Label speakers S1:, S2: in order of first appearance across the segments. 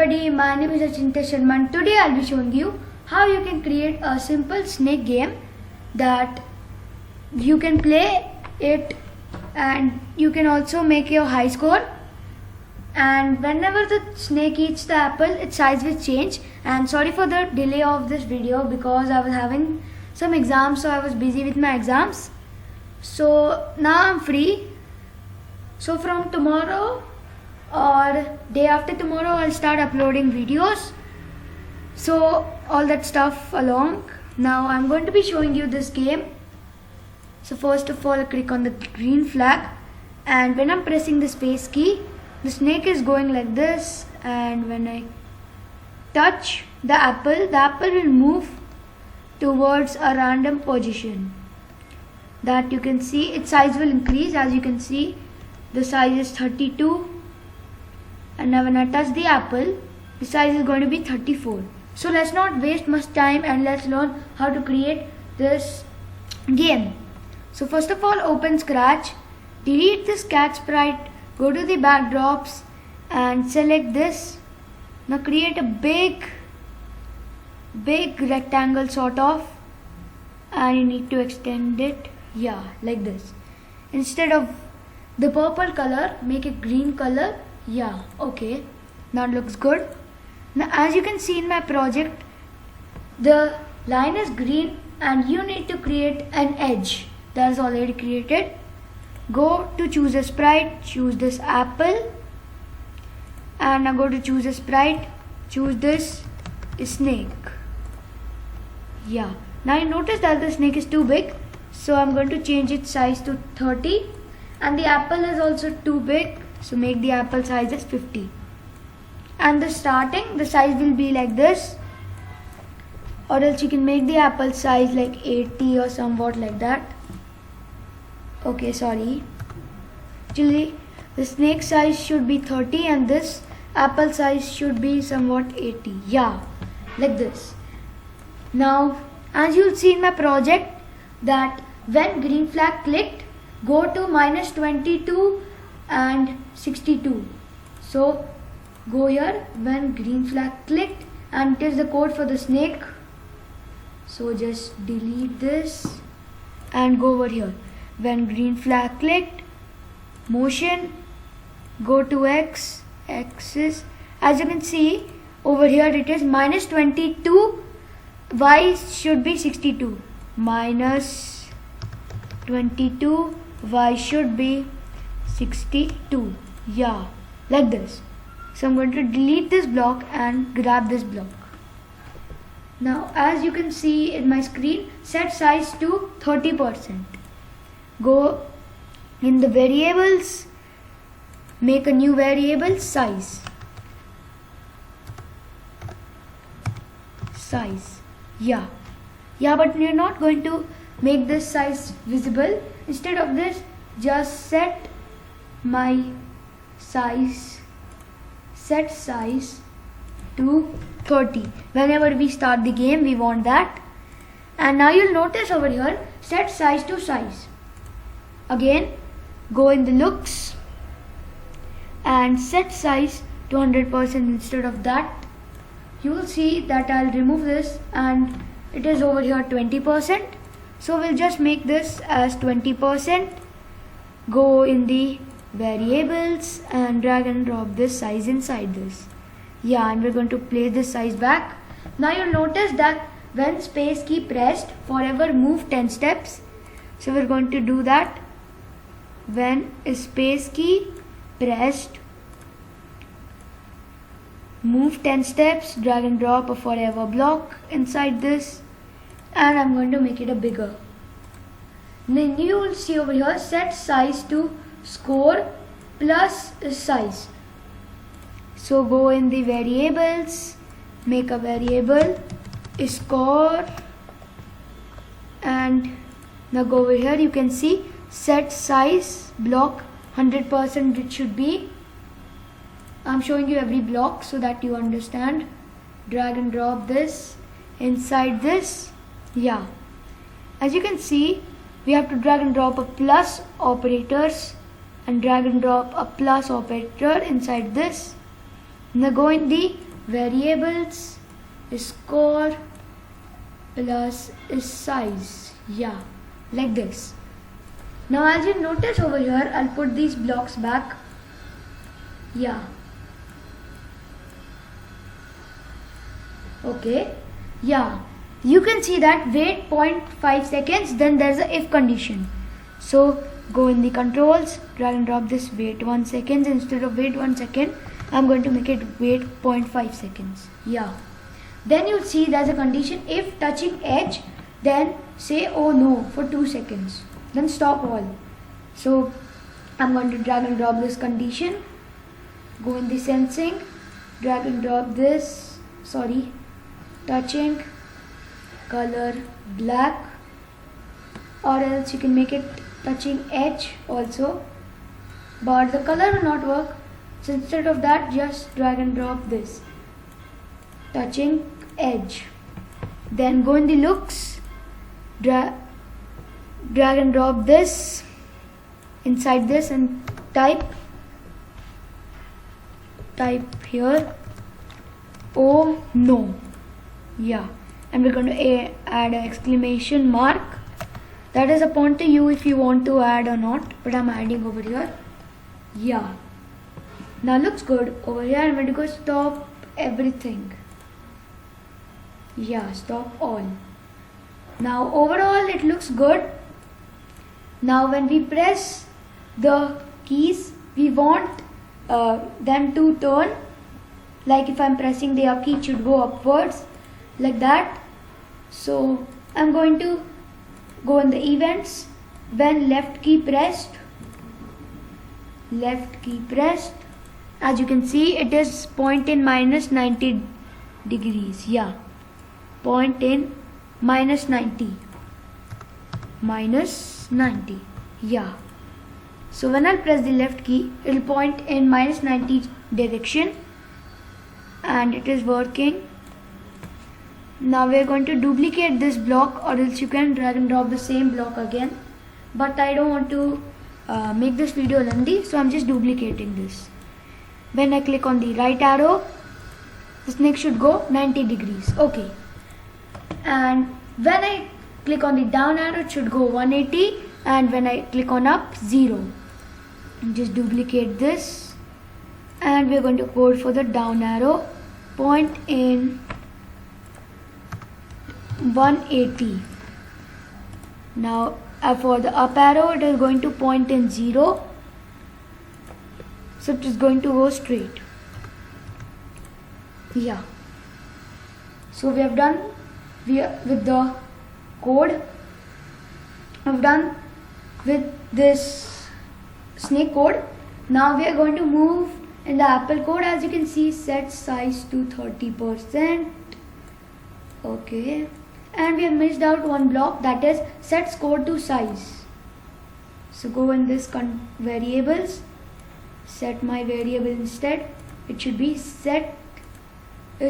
S1: everybody, my name is Achintya Sharma and today I'll be showing you how you can create a simple snake game that you can play it and you can also make your high score, and whenever the snake eats the apple its size will change. And sorry for the delay of this video because I was having some exams, so I was busy with my exams. So now I'm free. So from tomorrow or day after tomorrow I'll start uploading videos, so all that stuff along. Now I'm going to be showing you this game. So first of all I click on the green flag, and when I'm pressing the space key the snake is going like this, and when I touch the apple will move towards a random position that you can see. Its size will increase. As you can see, the size is 32, and now when I touch the apple the size is going to be 34. So let's not waste much time and let's learn how to create this game. So first of all, open Scratch, delete this cat sprite, go to the backdrops and select this. Now create a big rectangle sort of, and you need to extend it, like this. Instead of the purple color, make it green color. Okay, now it looks good. Now as you can see in my project, the line is green and you need to create an edge that is already created. Go to choose a sprite, choose this apple, and now go to choose a sprite, choose this snake. Now you notice that the snake is too big, so I'm going to change its size to 30, and the apple is also too big, so make the apple size as 50. And the size will be like this, or else you can make the apple size like 80 or somewhat like that. Okay, sorry. Actually, the snake size should be 30 and this apple size should be somewhat 80. Like this. Now, as you'll see in my project, that when green flag clicked, go to -22 and 62. So go here when green flag clicked, and it is the code for the snake. So just delete this and go over here. When green flag clicked, motion, go to axis. As you can see over here, it is -22, y should be 62, -22, y should be 62. Like this. So I'm going to delete this block and grab this block. Now as you can see in my screen, set size to 30%. Go in the variables, make a new variable, size. But you're not going to make this size visible. Instead of this, just set size to 30. Whenever we start the game, we want that. And now you'll notice over here, set size to size. Again, go in the looks and set size to 100%. Instead of that, you will see that I'll remove this and it is over here 20%. So we'll just make this as 20%. Go in the variables and drag and drop this size inside this. And we're going to place this size back. Now you'll notice that when space key pressed, forever move 10 steps. So we're going to do that. When space key pressed, move 10 steps, drag and drop a forever block inside this, and I'm going to make it a bigger. Then you will see over here, set size to score plus size. So go in the variables, make a variable score, and now go over here. You can see set size block 100% it should be. I'm showing you every block so that you understand. Drag and drop this inside this. As you can see, we have to drag and drop a plus operators and drag and drop a plus operator inside this. Now go in the variables score plus size. Yeah, like this. Now as you notice over here, I'll put these blocks back. Yeah. Okay. Yeah. You can see that wait 0.5 seconds, then there's a if condition. So go in the controls, drag and drop this wait 1 second. Instead of wait 1 second, I'm going to make it wait 0.5 seconds. Yeah. Then you'll see there's a condition, if touching edge, then say oh no for 2 seconds. Then stop all. So I'm going to drag and drop this condition. Go in the sensing, drag and drop this, touching, color black, or else you can make it touching edge also, but the color will not work. So instead of that, just drag and drop this, touching edge. Then go in the looks, drag and drop this inside this and type here oh no. Yeah, and we're going to add an exclamation mark. That is upon to you if you want to add or not, but I'm adding over here. Yeah, now looks good. Over here I'm going to go stop everything. Yeah, stop all. Now overall it looks good. Now when we press the keys, we want them to turn. Like if I'm pressing the up key, it should go upwards like that. So I'm going to go in the events. When left key pressed, as you can see it is point in minus 90 degrees. Yeah, point in minus 90. Yeah, so when I press the left key, it will point in minus 90 direction, and it is working. Now we are going to duplicate this block, or else you can drag and drop the same block again, but I don't want to make this video lengthy, so I'm just duplicating this. When I click on the right arrow, the snake should go 90 degrees. Okay, and when I click on the down arrow, it should go 180, and when I click on up, 0. Just duplicate this, and we're going to code for the down arrow, point in 180. Now for the up arrow, it is going to point in 0, so it is going to go straight. Yeah, so we have done with the code. I've done with this snake code. Now we are going to move in the Apple code. As you can see, set size to 30%. Okay, and we have missed out one block, that is set score to size. So go in this variables, set my variable instead. It should be set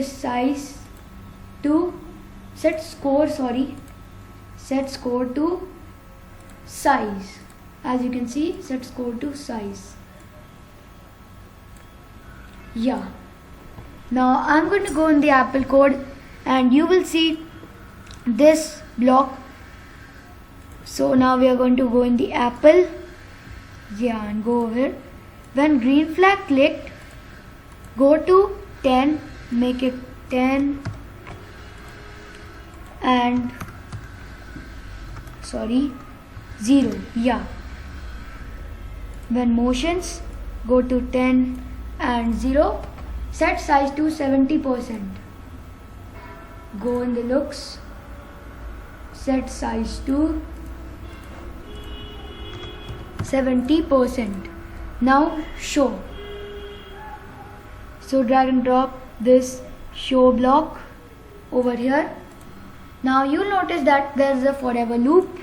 S1: size to set score to size. As you can see, set score to size. Yeah, now I'm going to go in the Apple code, and you will see this block. So now we are going to go in the Apple. Yeah, and go over here. When green flag clicked, go to 10, make it 10, and 0. Yeah, when motions, go to 10 and 0. Set size to 70%. Go in the looks, set size to 70%. Now show. So drag and drop this show block over here. Now you'll notice that there is a forever loop.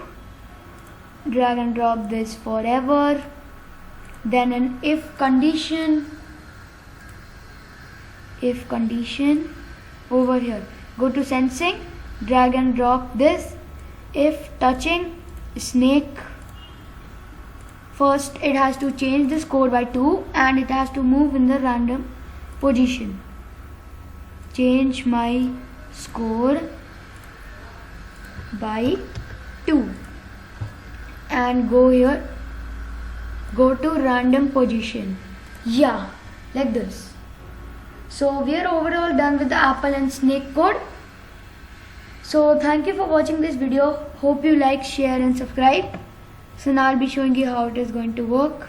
S1: Drag and drop this forever. Then an if condition over here. Go to sensing, drag and drop this. If touching snake, first it has to change the score by 2, and it has to move in the random position. change my score by 2 and go here, go to random position. Yeah, like this. So we are overall done with the apple and snake code. So thank you for watching this video. Hope you like, share and subscribe. So now I'll be showing you how it is going to work.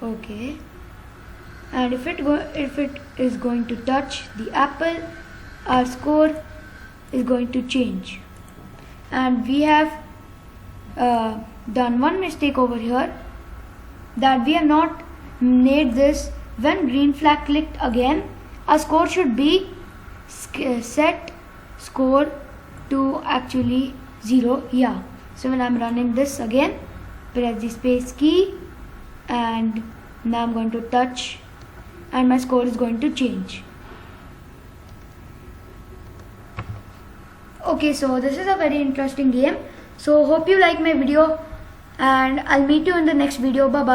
S1: Okay, and if it is going to touch the apple, our score is going to change. And we have done one mistake over here, that we have not made this when green flag clicked again. Our score should be set score to actually 0. Yeah, so when I'm running this again, press the space key and now I'm going to touch and my score is going to change. Okay, so this is a very interesting game. So hope you like my video and I'll meet you in the next video. Bye bye.